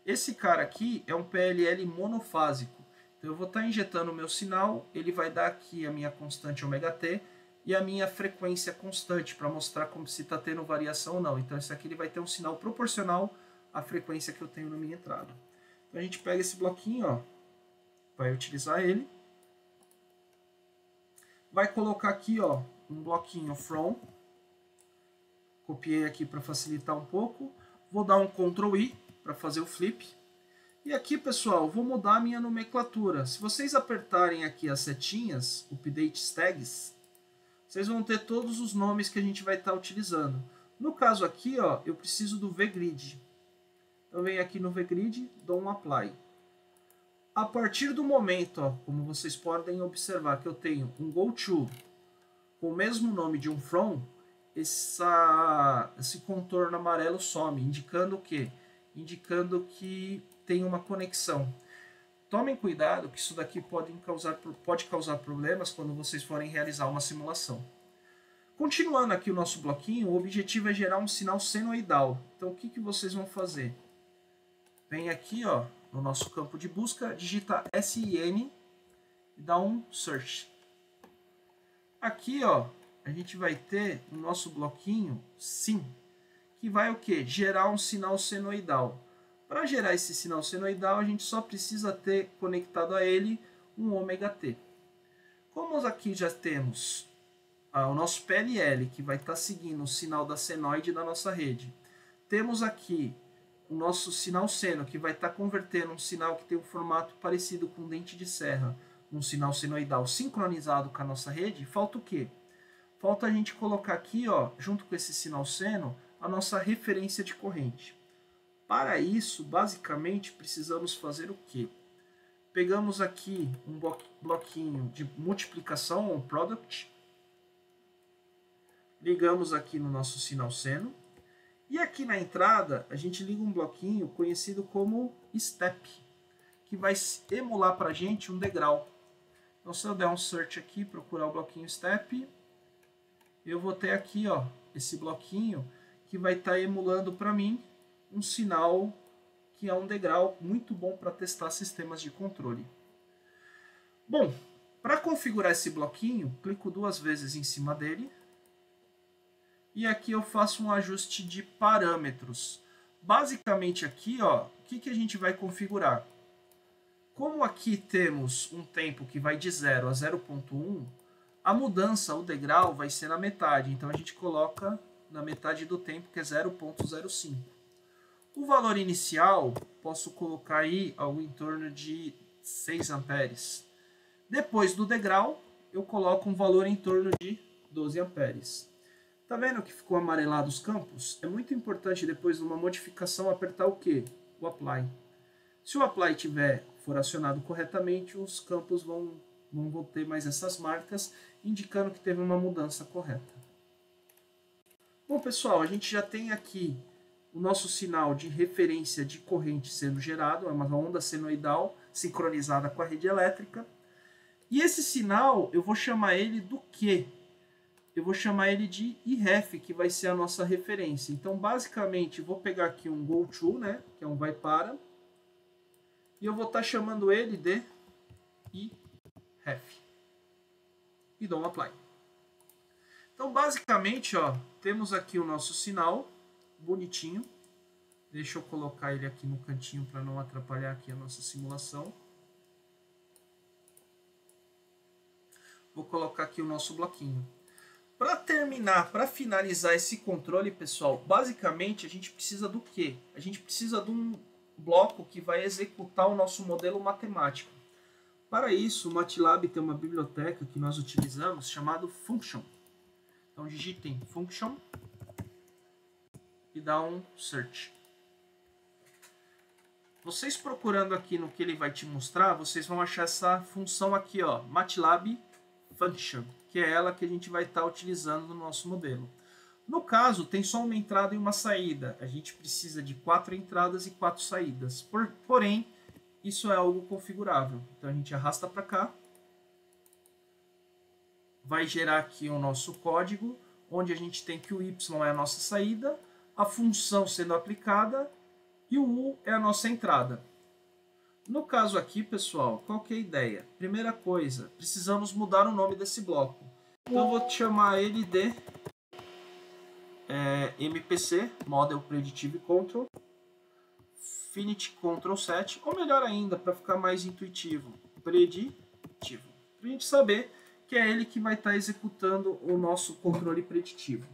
Esse cara aqui é um PLL monofásico. Então eu vou estar injetando o meu sinal, ele vai dar aqui a minha constante ωt e a minha frequência constante para mostrar como se está tendo variação ou não. Então esse aqui ele vai ter um sinal proporcional à frequência que eu tenho na minha entrada. Então a gente pega esse bloquinho, ó, vai utilizar ele, vai colocar aqui, ó, um bloquinho from, copiei aqui para facilitar um pouco, vou dar um Ctrl I para fazer o flip, e aqui, pessoal, vou mudar a minha nomenclatura. Se vocês apertarem aqui as setinhas, Update Tags, vocês vão ter todos os nomes que a gente vai estar utilizando. No caso aqui, ó, eu preciso do VGrid. Eu venho aqui no VGrid, dou um Apply. A partir do momento, ó, como vocês podem observar que eu tenho um GoTo com o mesmo nome de um From, esse contorno amarelo some, indicando o quê? Indicando que tem uma conexão. Tomem cuidado que isso daqui pode causar problemas quando vocês forem realizar uma simulação. Continuando aqui o nosso bloquinho, o objetivo é gerar um sinal senoidal. Então o que vocês vão fazer? Vem aqui, ó, no nosso campo de busca, digita SIN e dá um Search. Aqui, ó, a gente vai ter o nosso bloquinho SIN, que vai o quê? Gerar um sinal senoidal. Para gerar esse sinal senoidal, a gente só precisa ter conectado a ele um ωt. Como aqui já temos o nosso PLL, que vai estar seguindo o sinal da senoide da nossa rede, temos aqui o nosso sinal seno, que vai estar convertendo um sinal que tem um formato parecido com um dente de serra, um sinal senoidal sincronizado com a nossa rede, falta o quê? Falta a gente colocar aqui, ó, junto com esse sinal seno, a nossa referência de corrente. Para isso, basicamente, precisamos fazer o quê? Pegamos aqui um bloquinho de multiplicação, ou product, ligamos aqui no nosso sinal seno, e aqui na entrada a gente liga um bloquinho conhecido como step, que vai emular para a gente um degrau. Então se eu der um search aqui, procurar o bloquinho step, eu vou ter aqui, ó, esse bloquinho que vai estar emulando para mim um sinal que é um degrau muito bom para testar sistemas de controle. Bom, para configurar esse bloquinho, clico 2 vezes em cima dele e aqui eu faço um ajuste de parâmetros. Basicamente aqui, ó, o que a gente vai configurar? Como aqui temos um tempo que vai de 0 a 0.1, a mudança, o degrau, vai ser na metade. Então a gente coloca na metade do tempo, que é 0.05. O valor inicial, posso colocar aí algo em torno de 6 amperes. Depois do degrau, eu coloco um valor em torno de 12 amperes. Tá vendo que ficou amarelado os campos? É muito importante depois de uma modificação apertar o quê? O Apply. Se o Apply for acionado corretamente, os campos não vão ter mais essas marcas, indicando que teve uma mudança correta. Bom, pessoal, a gente já tem aqui o nosso sinal de referência de corrente sendo gerado, é uma onda senoidal sincronizada com a rede elétrica. E esse sinal, eu vou chamar ele do quê? Eu vou chamar ele de IREF, que vai ser a nossa referência. Então, basicamente, vou pegar aqui um GoTo, né, que é um vai para, E eu vou estar chamando ele de iref. E dou um apply. Então, basicamente, ó, temos aqui o nosso sinal, bonitinho. Deixa eu colocar ele aqui no cantinho para não atrapalhar aqui a nossa simulação. Vou colocar aqui o nosso bloquinho. Para terminar, para finalizar esse controle, pessoal, basicamente a gente precisa do quê? A gente precisa de um bloco que vai executar o nosso modelo matemático. Para isso, o MATLAB tem uma biblioteca que nós utilizamos chamado function. Então digitem function e dá um search. Vocês procurando aqui no que ele vai te mostrar, vocês vão achar essa função aqui, ó, MATLAB function, que é ela que a gente vai estar utilizando no nosso modelo. No caso, tem só uma entrada e uma saída. A gente precisa de 4 entradas e 4 saídas. Porém, isso é algo configurável. Então a gente arrasta para cá. Vai gerar aqui o nosso código, onde a gente tem que o y é a nossa saída, a função sendo aplicada e o u é a nossa entrada. No caso aqui, pessoal, qual que é a ideia? Primeira coisa, precisamos mudar o nome desse bloco. Então eu vou chamar ele de MPC, Model Predictive Control, Finite Control Set, ou melhor ainda, para ficar mais intuitivo, preditivo. Para a gente saber que é ele que vai estar executando o nosso controle preditivo.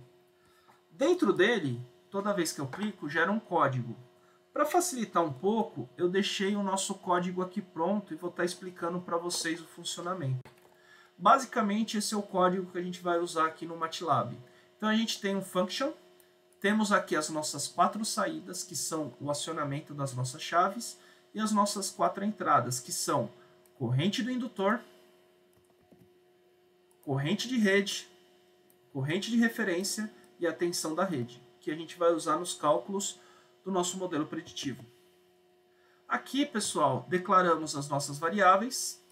Dentro dele, toda vez que eu clico, gera um código. Para facilitar um pouco, eu deixei o nosso código aqui pronto e vou estar explicando para vocês o funcionamento. Basicamente, esse é o código que a gente vai usar aqui no MATLAB. Então, a gente tem um function, temos aqui as nossas 4 saídas, que são o acionamento das nossas chaves, e as nossas 4 entradas, que são corrente do indutor, corrente de rede, corrente de referência e a tensão da rede, que a gente vai usar nos cálculos do nosso modelo preditivo. Aqui, pessoal, declaramos as nossas variáveis.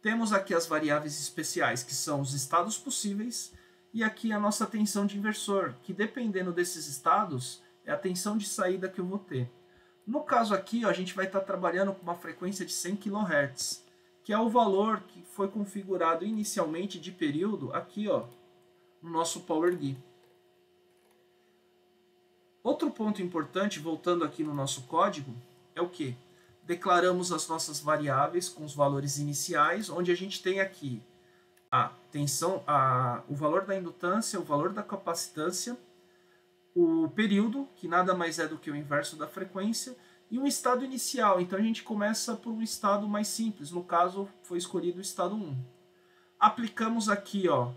Temos aqui as variáveis especiais, que são os estados possíveis, e aqui a nossa tensão de inversor, que dependendo desses estados, é a tensão de saída que eu vou ter. No caso aqui, ó, a gente vai estar trabalhando com uma frequência de 100 kHz, que é o valor que foi configurado inicialmente de período aqui, ó, no nosso Power GUI. Outro ponto importante, voltando aqui no nosso código, é o que? Declaramos as nossas variáveis com os valores iniciais, onde a gente tem aqui a tensão, o valor da indutância, o valor da capacitância, o período, que nada mais é do que o inverso da frequência, e um estado inicial. Então a gente começa por um estado mais simples, no caso foi escolhido o estado 1. Aplicamos aqui, ó,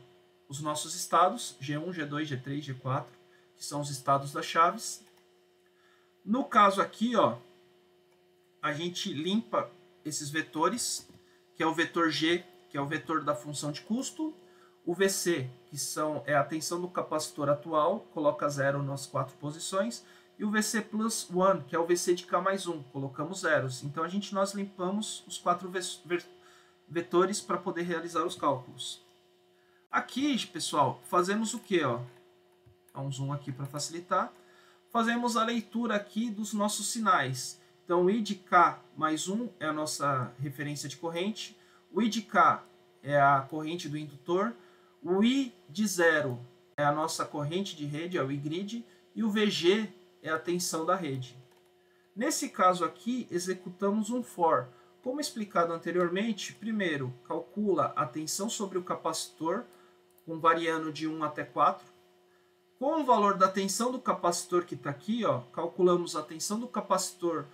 os nossos estados, G1, G2, G3, G4, que são os estados das chaves. No caso aqui, ó, a gente limpa esses vetores, que é o vetor G, que é o vetor da função de custo, o VC, que é a tensão do capacitor atual, coloca 0 nas 4 posições, e o VC plus 1, que é o VC de K mais 1, colocamos zeros. Então nós limpamos os 4 vetores para poder realizar os cálculos. Aqui, pessoal, fazemos o que? Dá um zoom aqui para facilitar. Fazemos a leitura aqui dos nossos sinais. Então, o I de K mais 1 é a nossa referência de corrente. O I de K é a corrente do indutor. O I de 0 é a nossa corrente de rede, é o I-grid. E o VG é a tensão da rede. Nesse caso aqui, executamos um for. Como explicado anteriormente, primeiro, calcula a tensão sobre o capacitor, com variando de 1 até 4. Com o valor da tensão do capacitor que está aqui, ó, calculamos a tensão do capacitor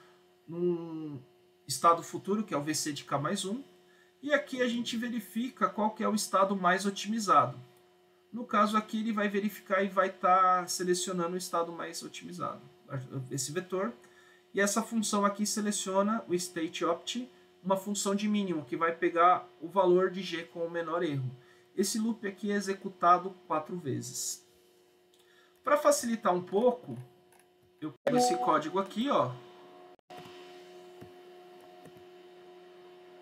num estado futuro, que é o VC de K mais 1. E aqui a gente verifica qual que é o estado mais otimizado. No caso aqui, ele vai verificar e vai estar selecionando o estado mais otimizado, esse vetor. E essa função aqui seleciona o state opt, uma função de mínimo, que vai pegar o valor de G com o menor erro. Esse loop aqui é executado 4 vezes. Para facilitar um pouco, eu pego esse código aqui, ó,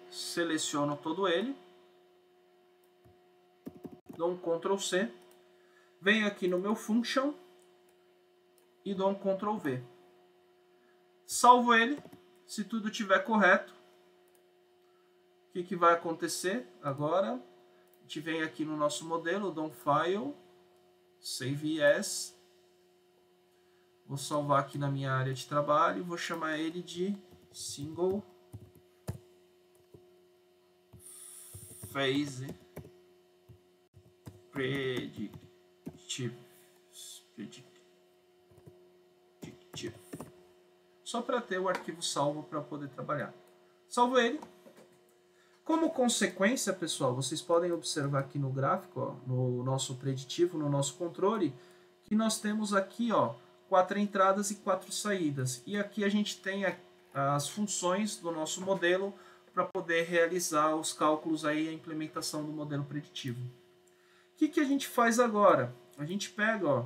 seleciono todo ele, dou um Ctrl C, venho aqui no meu function e dou um Ctrl V. Salvo ele, Se tudo estiver correto, o que vai acontecer agora? A gente vem aqui no nosso modelo, dou um File, Save As. Vou salvar aqui na minha área de trabalho, vou chamar ele de Single Phase Predictive. Só para ter o arquivo salvo para poder trabalhar. Salvo ele. Como consequência, pessoal, vocês podem observar aqui no gráfico, ó, no nosso preditivo, no nosso controle, que nós temos aqui, ó, 4 entradas e 4 saídas. E aqui a gente tem as funções do nosso modelo para poder realizar os cálculos aí, a implementação do modelo preditivo. O que a gente faz agora? A gente pega, ó,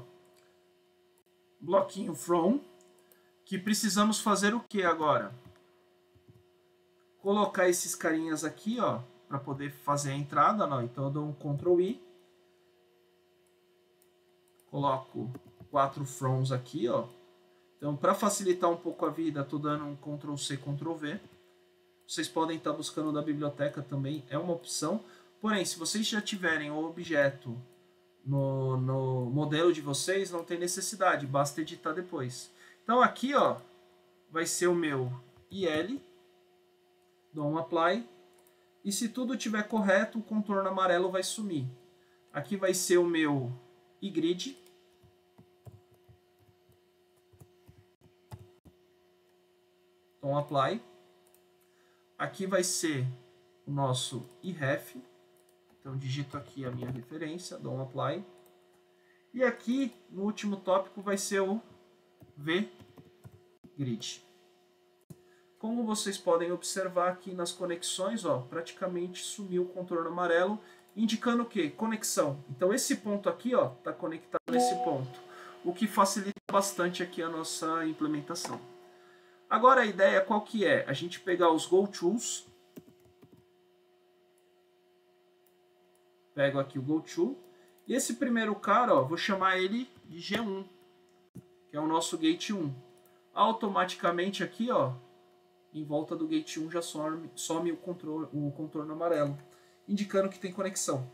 bloquinho from, que precisamos fazer o que agora? Colocar esses carinhas aqui, ó, para poder fazer a entrada, ó. Então eu dou um Ctrl I, coloco 4 froms aqui, ó. Então, para facilitar um pouco a vida, estou dando um Ctrl C, Ctrl V. Vocês podem estar buscando da biblioteca também, é uma opção. Porém, se vocês já tiverem o objeto no modelo de vocês, não tem necessidade, basta editar depois. Então aqui, ó, vai ser o meu IL, dou um Apply, e se tudo estiver correto, o contorno amarelo vai sumir. Aqui vai ser o meu iGrid, dou um Apply. Aqui vai ser o nosso iRef, então digito aqui a minha referência, dou um Apply. E aqui, no último tópico, vai ser o VGrid. Como vocês podem observar aqui nas conexões, ó, praticamente sumiu o contorno amarelo, indicando o quê? Conexão. Então esse ponto aqui está conectado nesse ponto, o que facilita bastante aqui a nossa implementação. Agora a ideia qual que é? A gente pegar os GoTools, pego aqui o GoTool, e esse primeiro cara, ó, vou chamar ele de G1, que é o nosso Gate 1. Automaticamente aqui, ó, em volta do Gate 1 já some o contorno amarelo, indicando que tem conexão.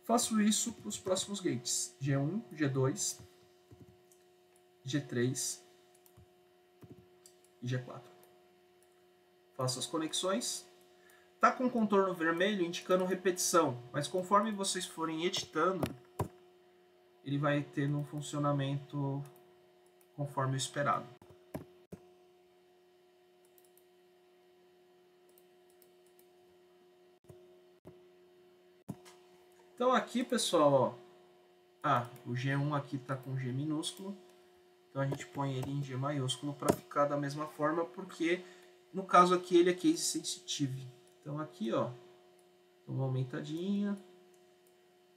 Faço isso para os próximos gates, G1, G2, G3 e G4. Faço as conexões. Tá com contorno vermelho indicando repetição, mas conforme vocês forem editando, ele vai ter um funcionamento conforme o esperado. Então aqui, pessoal, ó, o G1 aqui está com G minúsculo, então a gente põe ele em G maiúsculo para ficar da mesma forma, porque no caso aqui ele é case sensitive. Então aqui, ó, dou uma aumentadinha,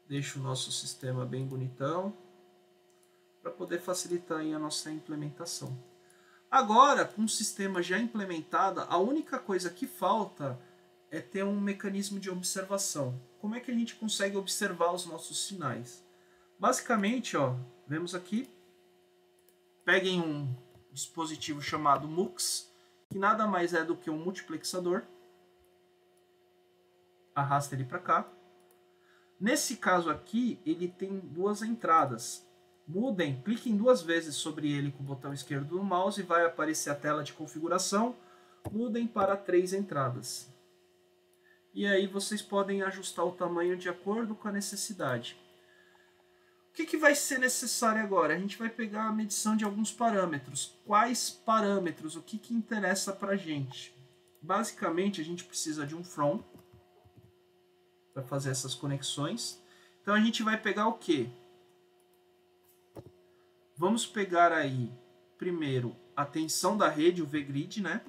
deixo o nosso sistema bem bonitão, para poder facilitar aí a nossa implementação. Agora, com o sistema já implementado, a única coisa que falta é ter um mecanismo de observação. Como é que a gente consegue observar os nossos sinais? Basicamente, ó, vemos aqui, peguem um dispositivo chamado MUX, que nada mais é do que um multiplexador. Arrasta ele para cá. Nesse caso aqui, ele tem 2 entradas. Mudem, cliquem 2 vezes sobre ele com o botão esquerdo do mouse e vai aparecer a tela de configuração. Mudem para 3 entradas. E aí vocês podem ajustar o tamanho de acordo com a necessidade. O que vai ser necessário agora? A gente vai pegar a medição de alguns parâmetros. Quais parâmetros? O que interessa para a gente? Basicamente, a gente precisa de um from para fazer essas conexões. Então a gente vai pegar o quê? Vamos pegar aí, primeiro, a tensão da rede, o VGrid, né?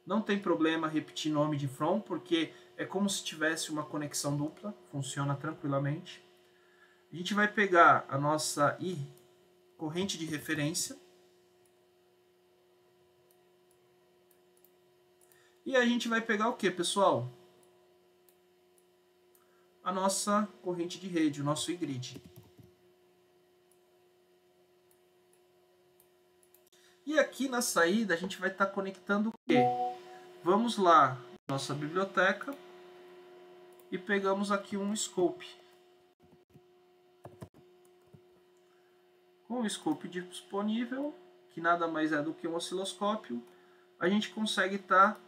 Não tem problema repetir nome de from, porque é como se tivesse uma conexão dupla, funciona tranquilamente. A gente vai pegar a nossa corrente de referência. E a gente vai pegar o que, pessoal? A nossa corrente de rede, o nosso iGrid. E aqui na saída a gente vai estar conectando o quê? Vamos lá, nossa biblioteca, e pegamos aqui um scope. Com o scope disponível, que nada mais é do que um osciloscópio, a gente consegue estar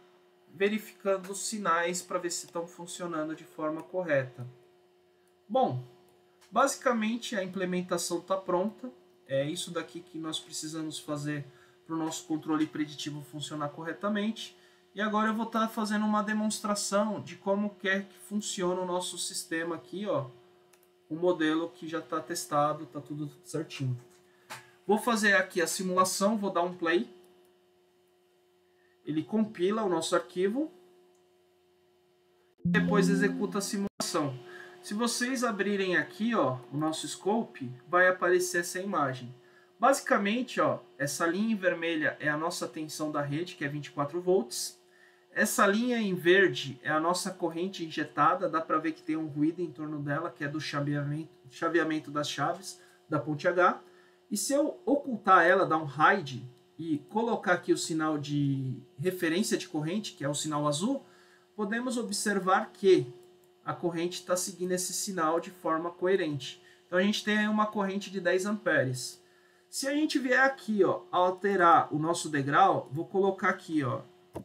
verificando os sinais para ver se estão funcionando de forma correta. Bom, basicamente a implementação está pronta. É isso daqui que nós precisamos fazer para o nosso controle preditivo funcionar corretamente. E agora eu vou estar fazendo uma demonstração de como quer que funcione o nosso sistema aqui, ó. O modelo que já está testado, está tudo certinho. Vou fazer aqui a simulação, vou dar um play. Ele compila o nosso arquivo. Depois executa a simulação. Se vocês abrirem aqui, ó, o nosso scope, vai aparecer essa imagem. Basicamente, ó, essa linha em vermelha é a nossa tensão da rede, que é 24 volts. Essa linha em verde é a nossa corrente injetada, dá para ver que tem um ruído em torno dela, que é do chaveamento das chaves da ponte H. E se eu ocultar ela, dar um hide e colocar aqui o sinal de referência de corrente, que é o sinal azul, podemos observar que a corrente está seguindo esse sinal de forma coerente. Então a gente tem aí uma corrente de 10 amperes. Se a gente vier aqui, ó, alterar o nosso degrau, vou colocar aqui, ó,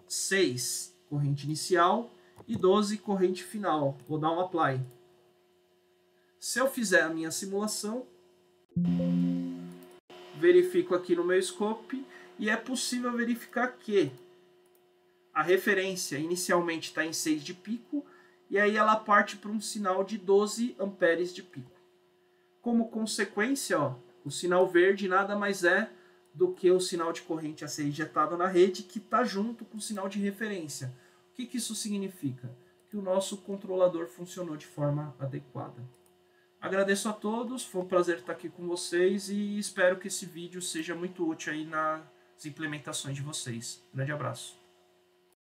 6 corrente inicial e 12 corrente final. Vou dar um apply. Se eu fizer a minha simulação, verifico aqui no meu scope e é possível verificar que a referência inicialmente está em 6 de pico e aí ela parte para um sinal de 12 amperes de pico. Como consequência, ó, o sinal verde nada mais é do que o sinal de corrente a ser injetado na rede, que está junto com o sinal de referência. O que isso significa? Que o nosso controlador funcionou de forma adequada. Agradeço a todos, foi um prazer estar aqui com vocês e espero que esse vídeo seja muito útil aí nas implementações de vocês. Grande abraço.